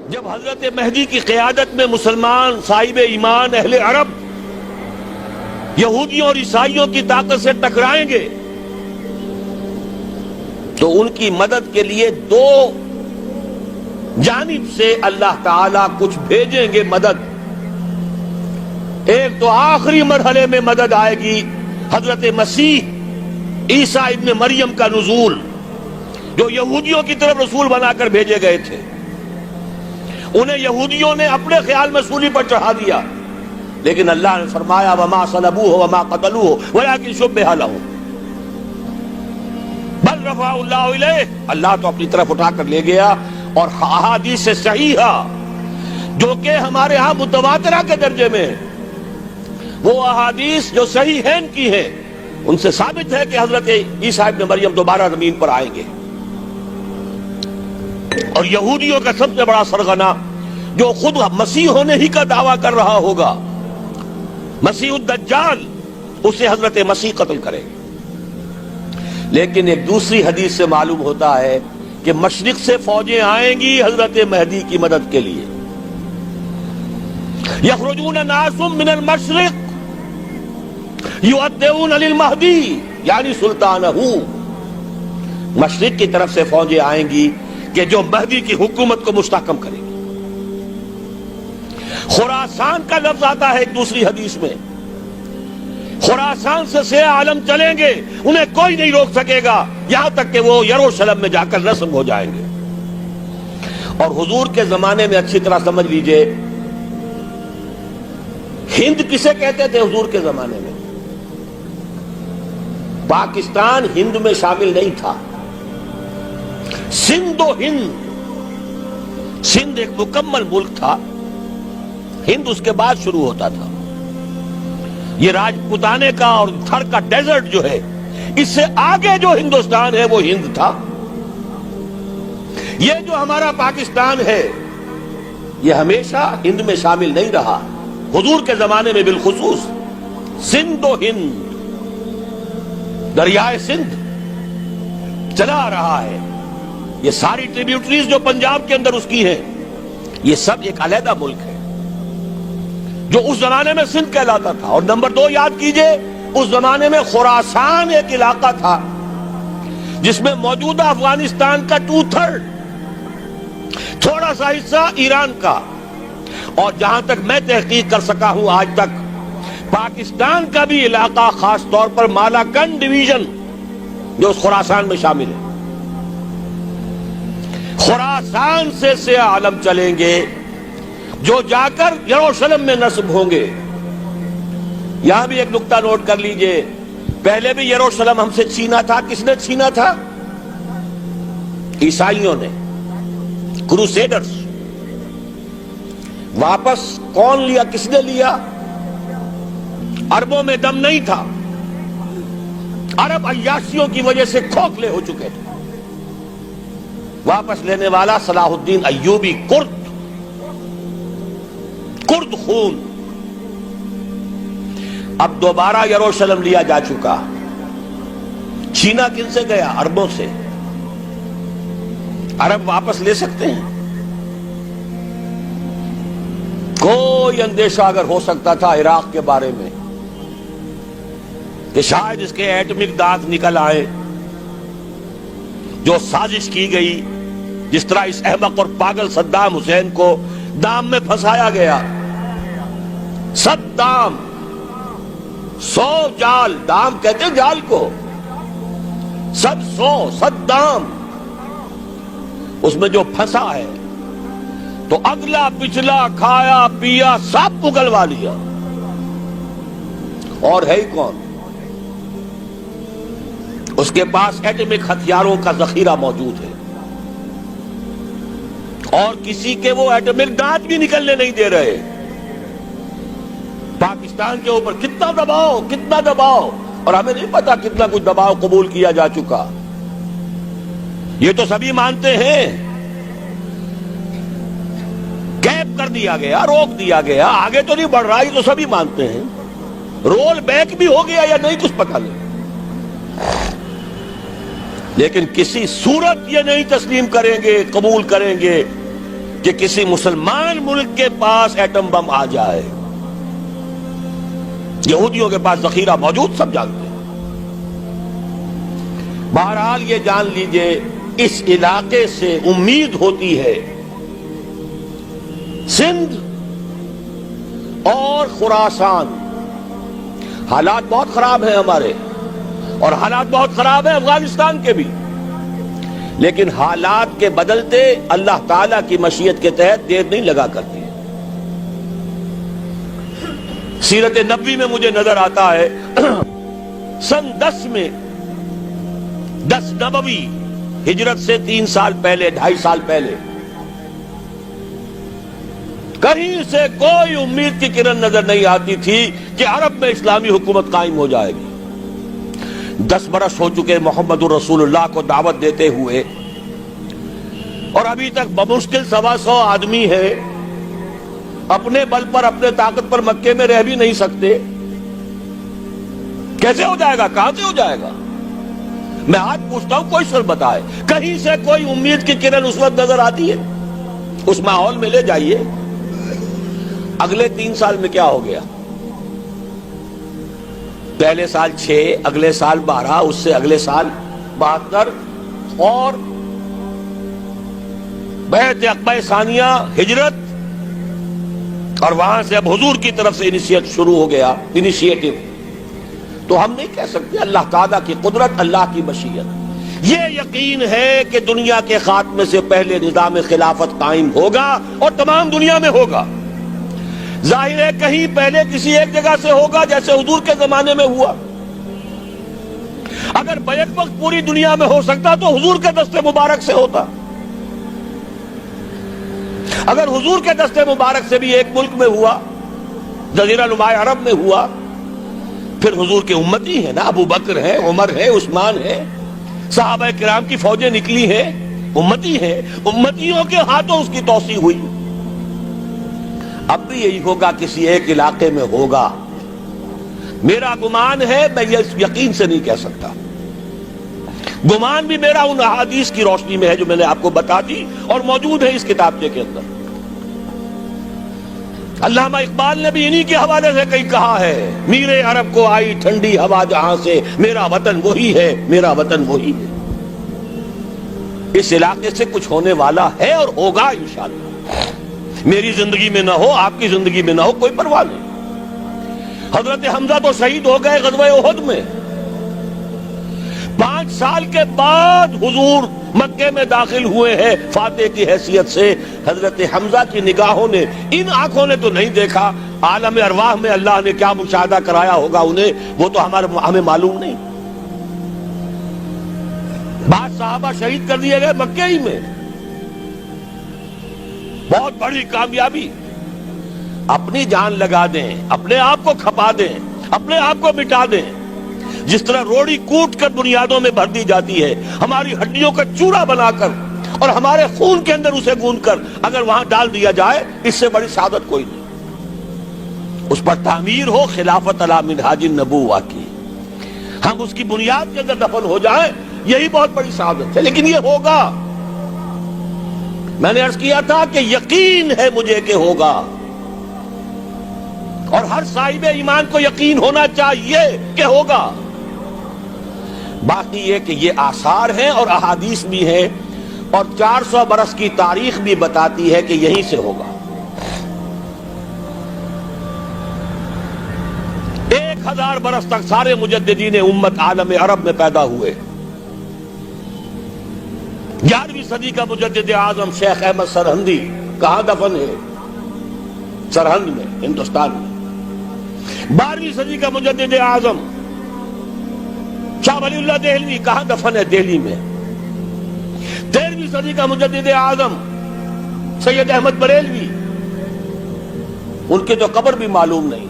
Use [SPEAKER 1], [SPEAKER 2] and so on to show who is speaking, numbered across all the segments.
[SPEAKER 1] جب حضرت مہدی کی قیادت میں مسلمان صاحب ایمان اہل عرب یہودیوں اور عیسائیوں کی طاقت سے ٹکرائیں گے تو ان کی مدد کے لیے دو جانب سے اللہ تعالیٰ کچھ بھیجیں گے مدد. ایک تو آخری مرحلے میں مدد آئے گی حضرت مسیح عیسیٰ ابن مریم کا نزول، جو یہودیوں کی طرف رسول بنا کر بھیجے گئے تھے. انہیں یہودیوں نے اپنے خیال میں سولی پر چڑھا دیا، لیکن اللہ نے فرمایا وما صلبوہ وما قتلوہ ولکن شبہ لہم بل رفعہ اللہ الیہ. اللہ تو اپنی طرف اٹھا کر لے گیا. اور احادیث صحیحہ جو کہ ہمارے ہاں متواترہ کے درجے میں وہ احادیث جو صحیحین کی ہیں ان سے ثابت ہے کہ حضرت عیسیٰ ابن مریم دوبارہ زمین پر آئیں گے. اور یہودیوں کا سب سے بڑا سرغنہ جو خود مسیح ہونے ہی کا دعویٰ کر رہا ہوگا، مسیح الدجال، اسے حضرت مسیح قتل کرے گے. لیکن ایک دوسری حدیث سے معلوم ہوتا ہے کہ مشرق سے فوجیں آئیں گی حضرت مہدی کی مدد کے لیے. یخرجون ناس من المشرق یؤدون للمہدی یعنی سلطانہ. مشرق کی طرف سے فوجیں آئیں گی کہ جو مہدی کی حکومت کو مستحکم کریں گی. خراسان کا لفظ آتا ہے ایک دوسری حدیث میں. خراسان سے سیاہ عالم چلیں گے، انہیں کوئی نہیں روک سکے گا یہاں تک کہ وہ یروشلم میں جا کر رسم ہو جائیں گے. اور حضور کے زمانے میں اچھی طرح سمجھ لیجئے، ہند کسے کہتے تھے حضور کے زمانے میں؟ پاکستان ہند میں شامل نہیں تھا. سندھ و ہند، سندھ ایک مکمل ملک تھا، ہند اس کے بعد شروع ہوتا تھا. یہ راجپوتانے کا اور تھر کا ڈیزرٹ جو ہے، اس سے آگے جو ہندوستان ہے وہ ہند تھا. یہ جو ہمارا پاکستان ہے یہ ہمیشہ ہند میں شامل نہیں رہا. حضور کے زمانے میں بالخصوص سندھ و ہند، دریائے سندھ چلا آ رہا ہے. یہ ساری ٹریبیوٹریز جو پنجاب کے اندر اس کی ہیں، یہ سب ایک علیحدہ ملک ہے جو اس زمانے میں سندھ کہلاتا تھا. اور نمبر 2 یاد کیجئے، اس زمانے میں خراسان ایک علاقہ تھا جس میں موجودہ افغانستان کا 2/3، تھوڑا سا حصہ ایران کا، اور جہاں تک میں تحقیق کر سکا ہوں آج تک پاکستان کا بھی علاقہ، خاص طور پر مالاکنڈ ڈویژن جو اس خراسان میں شامل ہے. خراسان سے سیاہ عالم چلیں گے جو جا کر یروشلم میں نصب ہوں گے. یہاں بھی ایک نقطہ نوٹ کر لیجئے، پہلے بھی یروشلم ہم سے چھینا تھا. کس نے چھینا تھا؟ عیسائیوں نے، کروسیڈرز. واپس کون لیا؟ کس نے لیا؟ عربوں میں دم نہیں تھا، عرب عیاشیوں کی وجہ سے کھوکھلے ہو چکے تھے. واپس لینے والا صلاح الدین ایوبی، کرد خون. اب دوبارہ یروشلم لیا جا چکا. چھینا کن سے گیا؟ عربوں سے. عرب واپس لے سکتے ہیں؟ کوئی اندیشہ اگر ہو سکتا تھا عراق کے بارے میں کہ شاید اس کے ایٹمک دانت نکل آئے، جو سازش کی گئی، جس طرح اس احمق اور پاگل صدام حسین کو دام میں پھنسایا گیا. صدام 100 جال، دام کہتے ہیں جال کو، 100 صدام، اس میں جو پھنسا ہے تو اگلا پچھلا کھایا پیا سب اگلوا لیا. اور ہے ہی کون؟ اس کے پاس ایٹمک ہتھیاروں کا ذخیرہ موجود ہے، اور کسی کے وہ ایٹمک دانت بھی نکلنے نہیں دے رہے. پاکستان کے اوپر کتنا دباؤ، اور ہمیں نہیں پتا کتنا کچھ دباؤ قبول کیا جا چکا. یہ تو سبھی مانتے ہیں. کیپ کر دیا گیا، روک دیا گیا، آگے تو نہیں بڑھ رہا، یہ تو سبھی مانتے ہیں. رول بیک بھی ہو گیا یا نہیں کچھ پتہ نہیں، لیکن کسی صورت یہ نہیں تسلیم کریں گے، قبول کریں گے کہ کسی مسلمان ملک کے پاس ایٹم بم آ جائے. یہودیوں کے پاس ذخیرہ موجود، سب جانتے ہیں. بہرحال یہ جان لیجئے اس علاقے سے امید ہوتی ہے. سندھ اور خراسان حالات بہت خراب ہیں ہمارے، اور حالات بہت خراب ہیں افغانستان کے بھی، لیکن حالات کے بدلتے اللہ تعالیٰ کی مشیت کے تحت دیر نہیں لگا کرتی. سیرت نبوی میں مجھے نظر آتا ہے سن 10 میں 10 نبوی ہجرت سے 3 سال پہلے 2.5 سال پہلے کہیں سے کوئی امید کی کرن نظر نہیں آتی تھی کہ عرب میں اسلامی حکومت قائم ہو جائے گی. 10 برس ہو چکے محمد رسول اللہ کو دعوت دیتے ہوئے، اور ابھی تک بمشکل 125 آدمی ہے. اپنے بل پر اپنے طاقت پر مکے میں رہ بھی نہیں سکتے. کیسے ہو جائے گا؟ کہاں سے ہو جائے گا؟ میں آج پوچھتا ہوں، کوئی سر بتائے کہیں سے کوئی امید کی کرن اس وقت نظر آتی ہے؟ اس ماحول میں لے جائیے. اگلے 3 سال میں کیا ہو گیا؟ پہلے سال 6، اگلے سال 12، اس سے اگلے سال 72، اور بیعت عقبہ ثانیہ ہجرت، اور وہاں سے اب حضور کی طرف سے شروع ہو گیا انیشیٹو. تو ہم نہیں کہہ سکتے. اللہ تعالیٰ کی قدرت، اللہ کی مشیت. یہ یقین ہے کہ دنیا کے خاتمے سے پہلے نظام خلافت قائم ہوگا، اور تمام دنیا میں ہوگا. ظاہر ہے کہیں پہلے کسی ایک جگہ سے ہوگا، جیسے حضور کے زمانے میں ہوا. اگر بیک وقت پوری دنیا میں ہو سکتا تو حضور کے دست مبارک سے ہوتا. اگر حضور کے دست مبارک سے بھی ایک ملک میں ہوا، جزیرہ نماء عرب میں ہوا، پھر حضور کے امتی ہیں نا، ابو بکر ہے، عمر ہے، عثمان ہے، صحابہ کرام کی فوجیں نکلی ہیں، امتی ہیں. امتیوں کے ہاتھوں اس کی توسیع ہوئی. اب بھی یہی ہوگا، کسی ایک علاقے میں ہوگا. میرا گمان ہے، میں یہ یقین سے نہیں کہہ سکتا. گمان بھی میرا ان احادیث کی روشنی میں ہے جو میں نے آپ کو بتا دی اور موجود ہے اس کتابچے کے اندر. علامہ اقبال نے بھی انہی کے حوالے سے کہیں کہا ہے، میرے عرب کو آئی ٹھنڈی ہوا جہاں سے، میرا وطن وہی ہے، میرا وطن وہی ہے. اس علاقے سے کچھ ہونے والا ہے اور ہوگا انشاءاللہ. میری زندگی میں نہ ہو، آپ کی زندگی میں نہ ہو، کوئی پرواہ نہیں. حضرت حمزہ تو شہید ہو گئے غزوہ احد میں. 5 سال کے بعد حضور مکے میں داخل ہوئے ہیں فاتح کی حیثیت سے. حضرت حمزہ کی نگاہوں نے، ان آنکھوں نے تو نہیں دیکھا، عالم ارواح میں اللہ نے کیا مشاہدہ کرایا ہوگا انہیں، وہ تو ہمیں معلوم نہیں. بعض صحابہ شہید کر دیے گئے مکے ہی میں. بہت بڑی کامیابی. اپنی جان لگا دیں، اپنے آپ کو کھپا دیں، اپنے آپ کو مٹا دیں. جس طرح روڑی کوٹ کر بنیادوں میں بھر دی جاتی ہے، ہماری ہڈیوں کا چورا بنا کر اور ہمارے خون کے اندر اسے گوندھ کر اگر وہاں ڈال دیا جائے، اس سے بڑی سعادت کوئی نہیں. اس پر تعمیر ہو خلافت علی منہاج النبوہ کی، ہم اس کی بنیاد کے اندر دفن ہو جائیں، یہی بہت بڑی سعادت ہے. لیکن یہ ہوگا. میں نے عرض کیا تھا کہ یقین ہے مجھے کہ ہوگا، اور ہر صاحب ایمان کو یقین ہونا چاہیے کہ ہوگا. باقی یہ کہ یہ آثار ہیں اور احادیث بھی ہیں، اور 400 برس کی تاریخ بھی بتاتی ہے کہ یہیں سے ہوگا. 1000 برس تک سارے مجددین امت عالم عرب میں پیدا ہوئے. 11ویں صدی کا مجدد اعظم شیخ احمد سرہندی کہاں دفن ہے؟ سرہند میں، ہندوستان میں. 12ویں صدی کا مجدد اعظم شاہ ولی اللہ دہلوی کہاں دفن ہے؟ دہلی میں. 13ویں صدی کا مجدد اعظم سید احمد بریلوی، ان کی تو قبر بھی معلوم نہیں،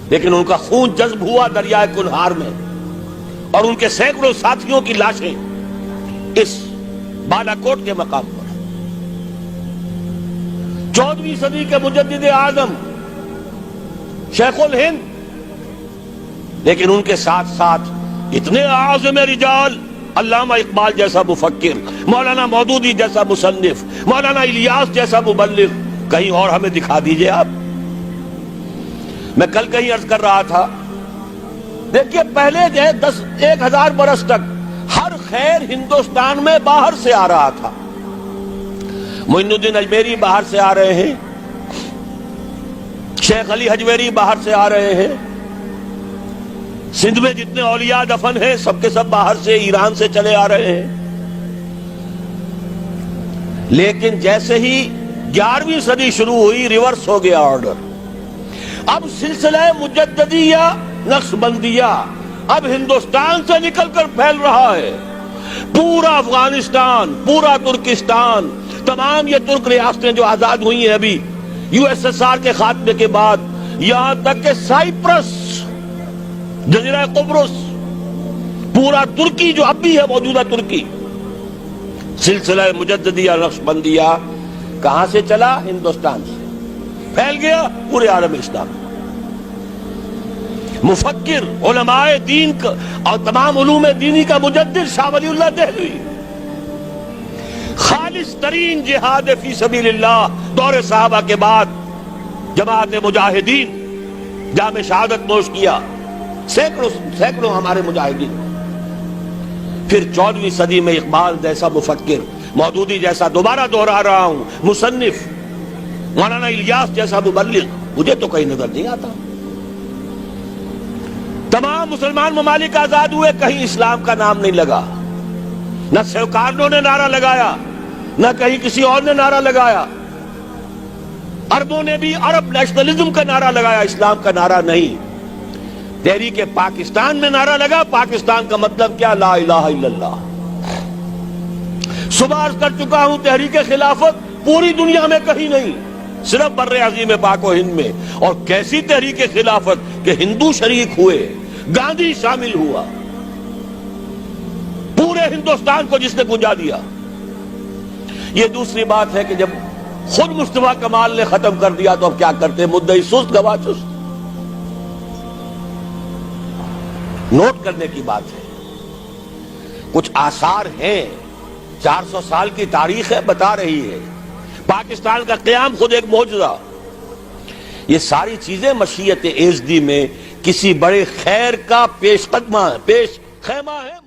[SPEAKER 1] لیکن ان کا خون جذب ہوا دریائے کنہار میں، اور ان کے سینکڑوں ساتھیوں کی لاشیں اس بالا کوٹ کے مقام پر. 14ویں صدی کے مجدد اعظم شیخ الہند، لیکن ان کے ساتھ ساتھ اتنے اعظم رجال، علامہ اقبال جیسا مفکر، مولانا مودودی جیسا مصنف، مولانا الیاس جیسا مبلغ کہیں اور ہمیں دکھا دیجئے آپ. میں کل کہیں عرض کر رہا تھا، دیکھیے پہلے جو ہے 1000 برس تک ہر خیر ہندوستان میں باہر سے آ رہا تھا. معین الدین اجمیری باہر سے آ رہے ہیں، شیخ علی حجویری باہر سے آ رہے ہیں، سندھ میں جتنے اولیاء دفن ہیں سب کے سب باہر سے ایران سے چلے آ رہے ہیں. لیکن جیسے ہی 11ویں صدی شروع ہوئی ریورس ہو گیا آرڈر. اب سلسلہ مجددیہ نقش بندیہ اب ہندوستان سے نکل کر پھیل رہا ہے. پورا افغانستان، پورا ترکستان، تمام یہ ترک ریاستیں جو آزاد ہوئی ہیں ابھی USSR کے خاتمے کے بعد، یہاں تک کہ سائپرس، جزیرہ قبرص، پورا ترکی جو اب بھی ہے موجودہ ترکی، سلسلہ مجددیہ نقش بندیہ کہاں سے چلا؟ ہندوستان سے پھیل گیا پورے عالم اسلام. مفکر، علماء دین اور تمام علوم دینی کا مجدد شاہ ولی اللہ دہلوی، خالص ترین جہاد فی سبیل اللہ دور صحابہ کے بعد جماعت مجاہدین جام شہادت نوش کیا، سینکڑوں ہمارے مجاہدین. پھر 14ویں صدی میں اقبال جیسا مفکر، مودودی جیسا، دوبارہ دوہرا رہا ہوں، مصنف، مولانا الیاس جیسا مبلغ مجھے تو کہیں نظر نہیں آتا. تمام مسلمان ممالک آزاد ہوئے، کہیں اسلام کا نام نہیں لگا. نہ سیوکارنوں نے نعرہ لگایا، نہ کہیں کسی اور نے نعرہ لگایا. عربوں نے بھی عرب نیشنلزم کا نعرہ لگایا، اسلام کا نعرہ نہیں. تحریک پاکستان میں نعرہ لگا، پاکستان کا مطلب کیا؟ لا الہ الا اللہ. صبح عرض کر چکا ہوں، تحریک خلافت پوری دنیا میں کہیں نہیں، صرف بر عظیم پاک و ہند میں. اور کیسی تحریک خلافت کہ ہندو شریک ہوئے، گاندھی شامل ہوا، پورے ہندوستان کو جس نے گنجا دیا. یہ دوسری بات ہے کہ جب خود مصطفیٰ کمال نے ختم کر دیا تو اب کیا کرتے؟ مدعی سست گواہ چست. نوٹ کرنے کی بات ہے، کچھ آثار ہیں، 400 سال کی تاریخ ہے، بتا رہی ہے پاکستان کا قیام خود ایک معجزہ. یہ ساری چیزیں مشیت ایزدی میں کسی بڑے خیر کا پیش خیمہ ہے.